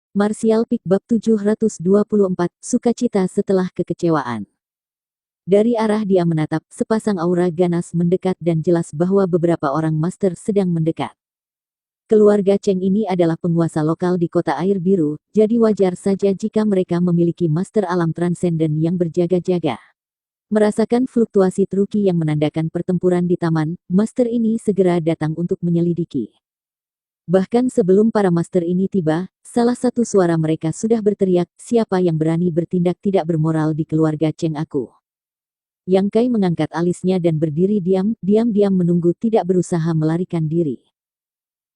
Martial Peak Bab 724, Sukacita setelah kekecewaan. Dari arah dia menatap, sepasang aura ganas mendekat dan jelas bahwa beberapa orang master sedang mendekat. Keluarga Cheng ini adalah penguasa lokal di kota air biru, jadi wajar saja jika mereka memiliki master alam transenden yang berjaga-jaga. Merasakan fluktuasi Truki yang menandakan pertempuran di taman, master ini segera datang untuk menyelidiki. Bahkan sebelum para master ini tiba, salah satu suara mereka sudah berteriak, siapa yang berani bertindak tidak bermoral di keluarga Cheng aku. Yang Kai mengangkat alisnya dan berdiri diam-diam menunggu, tidak berusaha melarikan diri.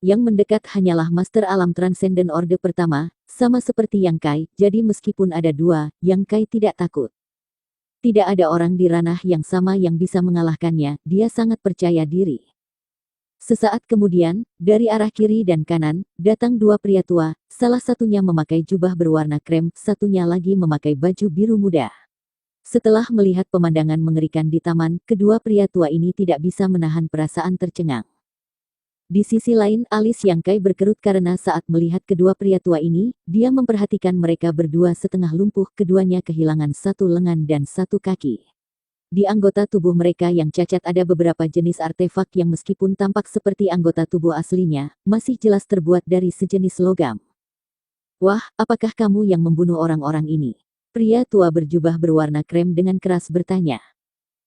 Yang mendekat hanyalah master alam transenden orde pertama, sama seperti Yang Kai, jadi meskipun ada dua, Yang Kai tidak takut. Tidak ada orang di ranah yang sama yang bisa mengalahkannya, dia sangat percaya diri. Sesaat kemudian, dari arah kiri dan kanan, datang dua pria tua, salah satunya memakai jubah berwarna krem, satunya lagi memakai baju biru muda. Setelah melihat pemandangan mengerikan di taman, kedua pria tua ini tidak bisa menahan perasaan tercengang. Di sisi lain, alis Yang Kai berkerut karena saat melihat kedua pria tua ini, dia memperhatikan mereka berdua setengah lumpuh, keduanya kehilangan satu lengan dan satu kaki. Di anggota tubuh mereka yang cacat ada beberapa jenis artefak yang meskipun tampak seperti anggota tubuh aslinya, masih jelas terbuat dari sejenis logam. Wah, apakah kamu yang membunuh orang-orang ini? Pria tua berjubah berwarna krem dengan keras bertanya.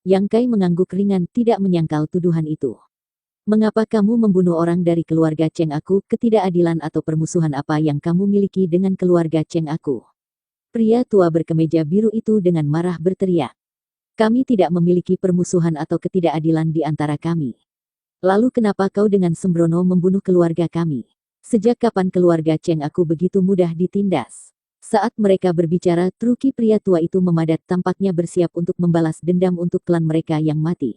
Yang Kai mengangguk ringan, tidak menyangkal tuduhan itu. Mengapa kamu membunuh orang dari keluarga Cheng aku? Ketidakadilan atau permusuhan apa yang kamu miliki dengan keluarga Cheng aku? Pria tua berkemeja biru itu dengan marah berteriak. Kami tidak memiliki permusuhan atau ketidakadilan di antara kami. Lalu kenapa kau dengan sembrono membunuh keluarga kami? Sejak kapan keluarga Cheng aku begitu mudah ditindas? Saat mereka berbicara, Truki pria tua itu memadat, tampaknya bersiap untuk membalas dendam untuk klan mereka yang mati.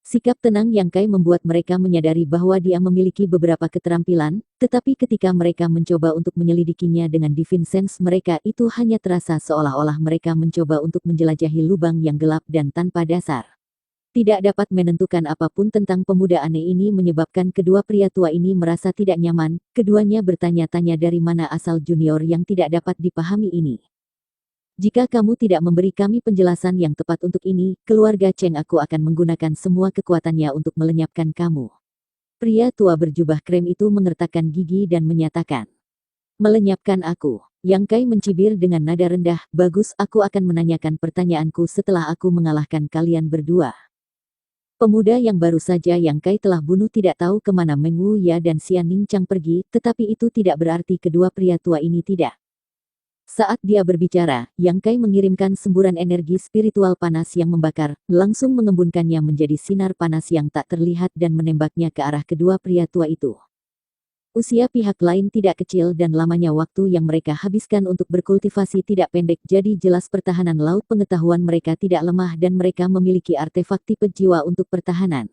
Sikap tenang Yang Kai membuat mereka menyadari bahwa dia memiliki beberapa keterampilan, tetapi ketika mereka mencoba untuk menyelidikinya dengan Divine Sense mereka itu hanya terasa seolah-olah mereka mencoba untuk menjelajahi lubang yang gelap dan tanpa dasar. Tidak dapat menentukan apapun tentang pemuda aneh ini menyebabkan kedua pria tua ini merasa tidak nyaman, keduanya bertanya-tanya dari mana asal junior yang tidak dapat dipahami ini. Jika kamu tidak memberi kami penjelasan yang tepat untuk ini, keluarga Cheng aku akan menggunakan semua kekuatannya untuk melenyapkan kamu. Pria tua berjubah krem itu mengertakkan gigi dan menyatakan. Melenyapkan aku. Yang Kai mencibir dengan nada rendah, bagus, aku akan menanyakan pertanyaanku setelah aku mengalahkan kalian berdua. Pemuda yang baru saja Yang Kai telah bunuh tidak tahu kemana Meng Wu Ya dan Xian Ning Chang pergi, tetapi itu tidak berarti kedua pria tua ini tidak. Saat dia berbicara, Yang Kai mengirimkan semburan energi spiritual panas yang membakar, langsung mengembunkannya menjadi sinar panas yang tak terlihat dan menembaknya ke arah kedua pria tua itu. Usia pihak lain tidak kecil dan lamanya waktu yang mereka habiskan untuk berkultivasi tidak pendek, jadi jelas pertahanan laut pengetahuan mereka tidak lemah dan mereka memiliki artefak tipe jiwa untuk pertahanan.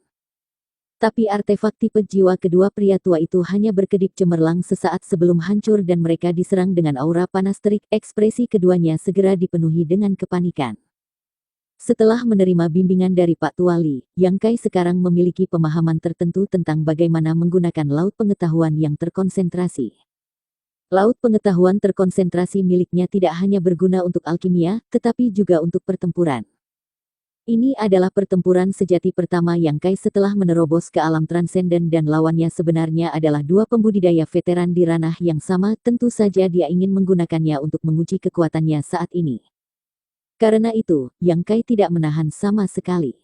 Tapi artefak tipe jiwa kedua pria tua itu hanya berkedip cemerlang sesaat sebelum hancur dan mereka diserang dengan aura panas terik. Ekspresi keduanya segera dipenuhi dengan kepanikan. Setelah menerima bimbingan dari Pak Tuali, Yang Kai sekarang memiliki pemahaman tertentu tentang bagaimana menggunakan laut pengetahuan yang terkonsentrasi. Laut pengetahuan terkonsentrasi miliknya tidak hanya berguna untuk alkimia, tetapi juga untuk pertempuran. Ini adalah pertempuran sejati pertama Yang Kai setelah menerobos ke alam transenden dan lawannya sebenarnya adalah dua pembudidaya veteran di ranah yang sama, tentu saja dia ingin menggunakannya untuk menguji kekuatannya saat ini. Karena itu, Yang Kai tidak menahan sama sekali.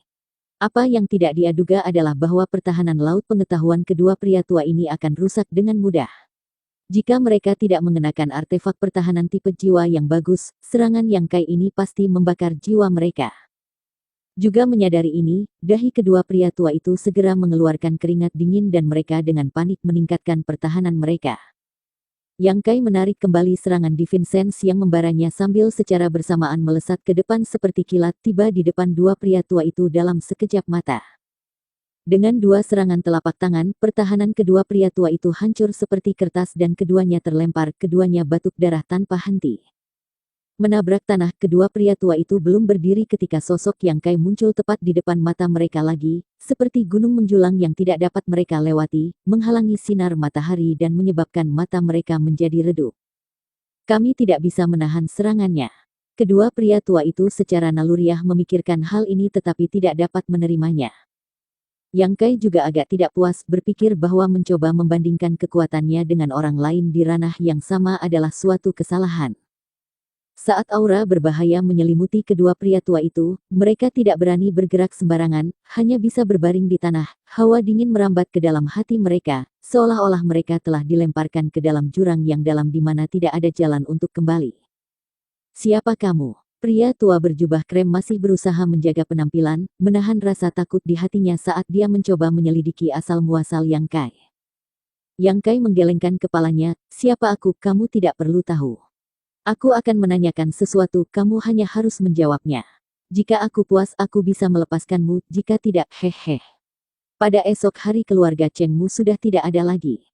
Apa yang tidak dia duga adalah bahwa pertahanan laut pengetahuan kedua pria tua ini akan rusak dengan mudah. Jika mereka tidak mengenakan artefak pertahanan tipe jiwa yang bagus, serangan Yang Kai ini pasti membakar jiwa mereka. Juga menyadari ini, dahi kedua pria tua itu segera mengeluarkan keringat dingin dan mereka dengan panik meningkatkan pertahanan mereka. Yang Kai menarik kembali serangan Divine Sense yang membaranya sambil secara bersamaan melesat ke depan seperti kilat tiba di depan dua pria tua itu dalam sekejap mata. Dengan dua serangan telapak tangan, pertahanan kedua pria tua itu hancur seperti kertas dan keduanya terlempar, keduanya batuk darah tanpa henti. Menabrak tanah, kedua pria tua itu belum berdiri ketika sosok Yang Kai muncul tepat di depan mata mereka lagi, seperti gunung menjulang yang tidak dapat mereka lewati, menghalangi sinar matahari dan menyebabkan mata mereka menjadi redup. Kami tidak bisa menahan serangannya. Kedua pria tua itu secara naluriah memikirkan hal ini tetapi tidak dapat menerimanya. Yang Kai juga agak tidak puas berpikir bahwa mencoba membandingkan kekuatannya dengan orang lain di ranah yang sama adalah suatu kesalahan. Saat aura berbahaya menyelimuti kedua pria tua itu, mereka tidak berani bergerak sembarangan, hanya bisa berbaring di tanah. Hawa dingin merambat ke dalam hati mereka, seolah-olah mereka telah dilemparkan ke dalam jurang yang dalam di mana tidak ada jalan untuk kembali. Siapa kamu? Pria tua berjubah krem masih berusaha menjaga penampilan, menahan rasa takut di hatinya saat dia mencoba menyelidiki asal-muasal Yang Kai. Yang Kai menggelengkan kepalanya, siapa aku, kamu tidak perlu tahu. Aku akan menanyakan sesuatu, kamu hanya harus menjawabnya. Jika aku puas, aku bisa melepaskanmu, jika tidak, hehe. Pada esok hari keluarga Chengmu sudah tidak ada lagi.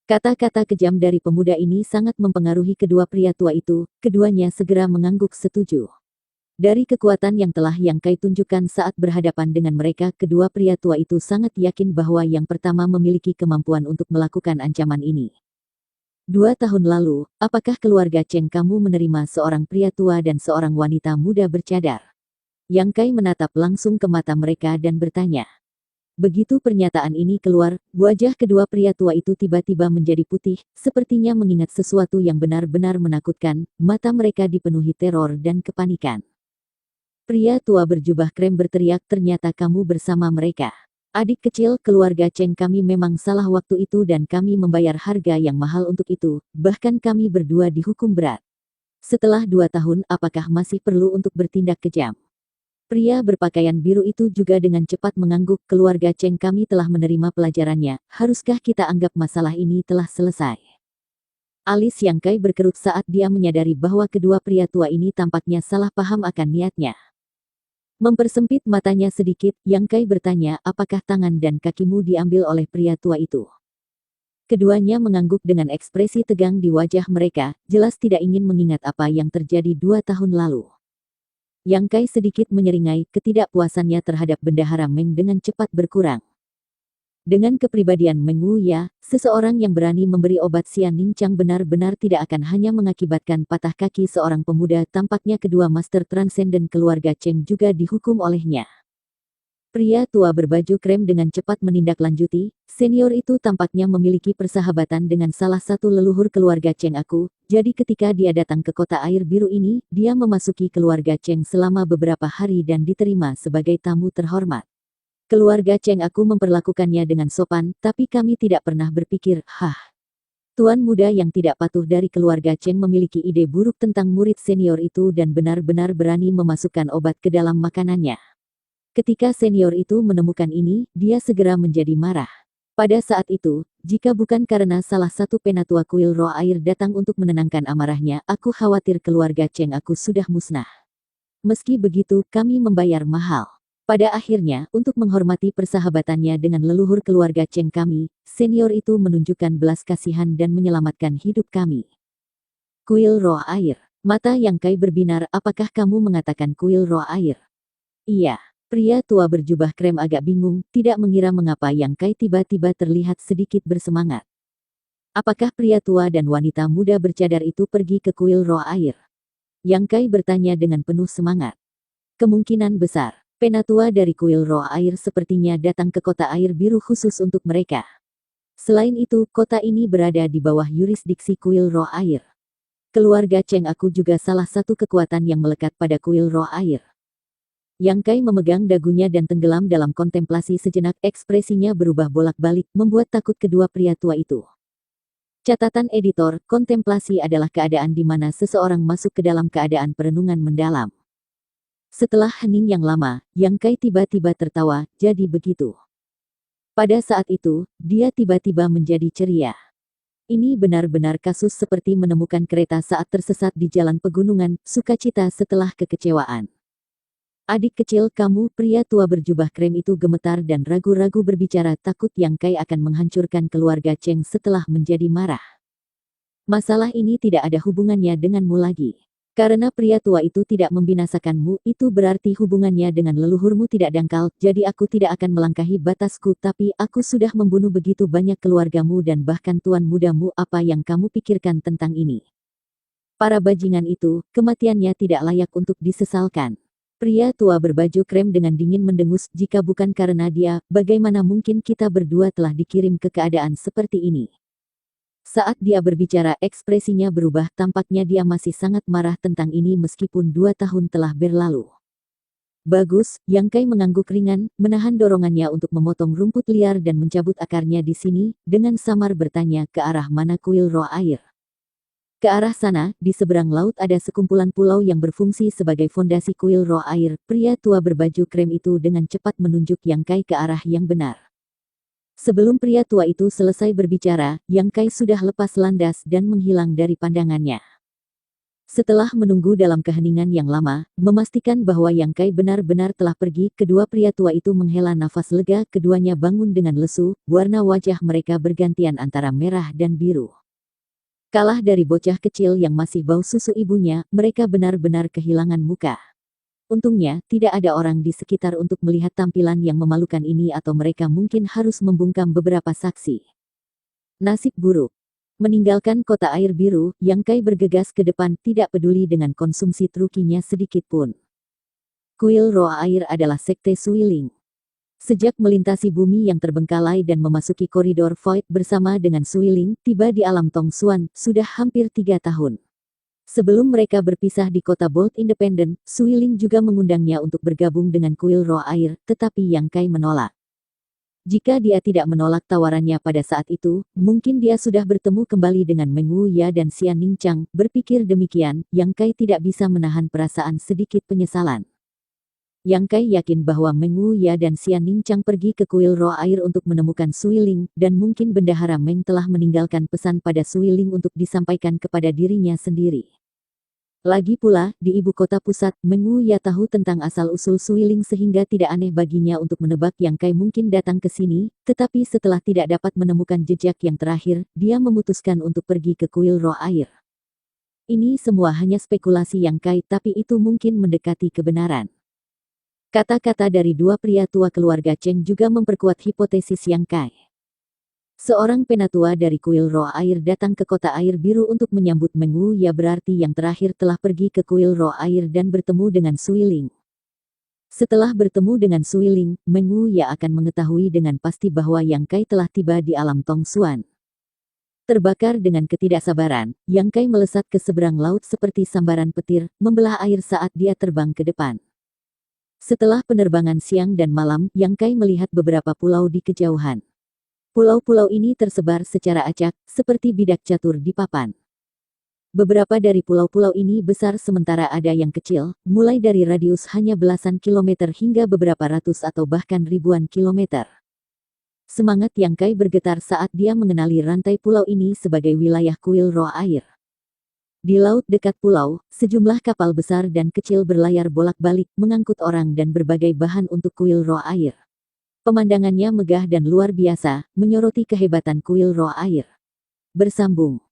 Kata-kata kejam dari pemuda ini sangat mempengaruhi kedua pria tua itu, keduanya segera mengangguk setuju. Dari kekuatan yang telah Yang Kai tunjukkan saat berhadapan dengan mereka, kedua pria tua itu sangat yakin bahwa yang pertama memiliki kemampuan untuk melakukan ancaman ini. 2 tahun lalu, apakah keluarga Cheng kamu menerima seorang pria tua dan seorang wanita muda bercadar? Yang Kai menatap langsung ke mata mereka dan bertanya. Begitu pernyataan ini keluar, wajah kedua pria tua itu tiba-tiba menjadi putih, sepertinya mengingat sesuatu yang benar-benar menakutkan, mata mereka dipenuhi teror dan kepanikan. Pria tua berjubah krem berteriak, ternyata kamu bersama mereka. Adik kecil, keluarga Cheng kami memang salah waktu itu dan kami membayar harga yang mahal untuk itu, bahkan kami berdua dihukum berat. Setelah 2 tahun, apakah masih perlu untuk bertindak kejam? Pria berpakaian biru itu juga dengan cepat mengangguk, keluarga Cheng kami telah menerima pelajarannya, haruskah kita anggap masalah ini telah selesai? Alis Yang Kai berkerut saat dia menyadari bahwa kedua pria tua ini tampaknya salah paham akan niatnya. Mempersempit matanya sedikit, Yang Kai bertanya, apakah tangan dan kakimu diambil oleh pria tua itu? Keduanya mengangguk dengan ekspresi tegang di wajah mereka, jelas tidak ingin mengingat apa yang terjadi 2 tahun lalu. Yang Kai sedikit menyeringai, ketidakpuasannya terhadap bendahara Meng dengan cepat berkurang. Dengan kepribadian Meng Wuya, seseorang yang berani memberi obat Xian Ningchang benar-benar tidak akan hanya mengakibatkan patah kaki seorang pemuda. Tampaknya kedua master transenden keluarga Cheng juga dihukum olehnya. Pria tua berbaju krem dengan cepat menindaklanjuti, senior itu tampaknya memiliki persahabatan dengan salah satu leluhur keluarga Cheng aku, jadi ketika dia datang ke kota air biru ini, dia memasuki keluarga Cheng selama beberapa hari dan diterima sebagai tamu terhormat. Keluarga Cheng aku memperlakukannya dengan sopan, tapi kami tidak pernah berpikir, Tuan muda yang tidak patuh dari keluarga Cheng memiliki ide buruk tentang murid senior itu dan benar-benar berani memasukkan obat ke dalam makanannya. Ketika senior itu menemukan ini, dia segera menjadi marah. Pada saat itu, jika bukan karena salah satu penatua kuil roh air datang untuk menenangkan amarahnya, aku khawatir keluarga Cheng aku sudah musnah. Meski begitu, kami membayar mahal. Pada akhirnya, untuk menghormati persahabatannya dengan leluhur keluarga Cheng kami, senior itu menunjukkan belas kasihan dan menyelamatkan hidup kami. Kuil roh air. Mata Yang Kai berbinar, apakah kamu mengatakan kuil roh air? Iya. Pria tua berjubah krem agak bingung, tidak mengira mengapa Yang Kai tiba-tiba terlihat sedikit bersemangat. Apakah pria tua dan wanita muda bercadar itu pergi ke kuil roh air? Yang Kai bertanya dengan penuh semangat. Kemungkinan besar. Penatua dari kuil roh air sepertinya datang ke kota air biru khusus untuk mereka. Selain itu, kota ini berada di bawah yurisdiksi kuil roh air. Keluarga Cheng aku juga salah satu kekuatan yang melekat pada kuil roh air. Yang Kai memegang dagunya dan tenggelam dalam kontemplasi sejenak, ekspresinya berubah bolak-balik, membuat takut kedua pria tua itu. Catatan editor, kontemplasi adalah keadaan di mana seseorang masuk ke dalam keadaan perenungan mendalam. Setelah hening yang lama, Yang Kai tiba-tiba tertawa, jadi begitu. Pada saat itu, dia tiba-tiba menjadi ceria. Ini benar-benar kasus seperti menemukan kereta saat tersesat di jalan pegunungan, sukacita setelah kekecewaan. Adik kecil kamu, pria tua berjubah krem itu gemetar dan ragu-ragu berbicara, takut Yang Kai akan menghancurkan keluarga Cheng setelah menjadi marah. Masalah ini tidak ada hubungannya denganmu lagi. Karena pria tua itu tidak membinasakanmu, itu berarti hubungannya dengan leluhurmu tidak dangkal, jadi aku tidak akan melangkahi batasku, tapi aku sudah membunuh begitu banyak keluargamu dan bahkan tuan mudamu. Apa yang kamu pikirkan tentang ini? Para bajingan itu, kematiannya tidak layak untuk disesalkan. Pria tua berbaju krem dengan dingin mendengus, jika bukan karena dia, bagaimana mungkin kita berdua telah dikirim ke keadaan seperti ini. Saat dia berbicara, ekspresinya berubah, tampaknya dia masih sangat marah tentang ini meskipun 2 tahun telah berlalu. Bagus, Yang Kai mengangguk ringan, menahan dorongannya untuk memotong rumput liar dan mencabut akarnya di sini, dengan samar bertanya ke arah mana kuil roh air. Ke arah sana, di seberang laut ada sekumpulan pulau yang berfungsi sebagai fondasi kuil roh air. Pria tua berbaju krem itu dengan cepat menunjuk Yang Kai ke arah yang benar. Sebelum pria tua itu selesai berbicara, Yang Kai sudah lepas landas dan menghilang dari pandangannya. Setelah menunggu dalam keheningan yang lama, memastikan bahwa Yang Kai benar-benar telah pergi, kedua pria tua itu menghela nafas lega, keduanya bangun dengan lesu, warna wajah mereka bergantian antara merah dan biru. Kalah dari bocah kecil yang masih bau susu ibunya, mereka benar-benar kehilangan muka. Untungnya, tidak ada orang di sekitar untuk melihat tampilan yang memalukan ini atau mereka mungkin harus membungkam beberapa saksi. Nasib buruk. Meninggalkan kota air biru, Yang Kai bergegas ke depan, tidak peduli dengan konsumsi trukinya sedikit pun. Kuil roh air adalah sekte Suiling. Sejak melintasi bumi yang terbengkalai dan memasuki koridor Void bersama dengan Suiling, tiba di alam Tong Xuan, sudah hampir 3 tahun. Sebelum mereka berpisah di kota Bolt Independent, Suiling juga mengundangnya untuk bergabung dengan kuil roh air, tetapi Yang Kai menolak. Jika dia tidak menolak tawarannya pada saat itu, mungkin dia sudah bertemu kembali dengan Meng Wuya dan Xian Ningchang. Berpikir demikian, Yang Kai tidak bisa menahan perasaan sedikit penyesalan. Yang Kai yakin bahwa Meng Wuya dan Xian Ningchang pergi ke kuil roh air untuk menemukan Suiling, dan mungkin Bendahara Meng telah meninggalkan pesan pada Suiling untuk disampaikan kepada dirinya sendiri. Lagi pula, di ibu kota pusat, Meng Wuya tahu tentang asal-usul Suiling sehingga tidak aneh baginya untuk menebak Yang Kai mungkin datang ke sini, tetapi setelah tidak dapat menemukan jejak yang terakhir, dia memutuskan untuk pergi ke kuil roh air. Ini semua hanya spekulasi Yang Kai, tapi itu mungkin mendekati kebenaran. Kata-kata dari dua pria tua keluarga Cheng juga memperkuat hipotesis Yang Kai. Seorang penatua dari kuil roh air datang ke kota air biru untuk menyambut Meng Wuya, berarti yang terakhir telah pergi ke kuil roh air dan bertemu dengan Suiling. Setelah bertemu dengan Suiling, Meng Wuya akan mengetahui dengan pasti bahwa Yang Kai telah tiba di alam Tong Xuan. Terbakar dengan ketidaksabaran, Yang Kai melesat ke seberang laut seperti sambaran petir, membelah air saat dia terbang ke depan. Setelah penerbangan siang dan malam, Yang Kai melihat beberapa pulau di kejauhan. Pulau-pulau ini tersebar secara acak, seperti bidak catur di papan. Beberapa dari pulau-pulau ini besar sementara ada yang kecil, mulai dari radius hanya belasan kilometer hingga beberapa ratus atau bahkan ribuan kilometer. Semangat Yang Kai bergetar saat dia mengenali rantai pulau ini sebagai wilayah kuil roh air. Di laut dekat pulau, sejumlah kapal besar dan kecil berlayar bolak-balik, mengangkut orang dan berbagai bahan untuk kuil roh air. Pemandangannya megah dan luar biasa, menyoroti kehebatan kuil roh air. Bersambung.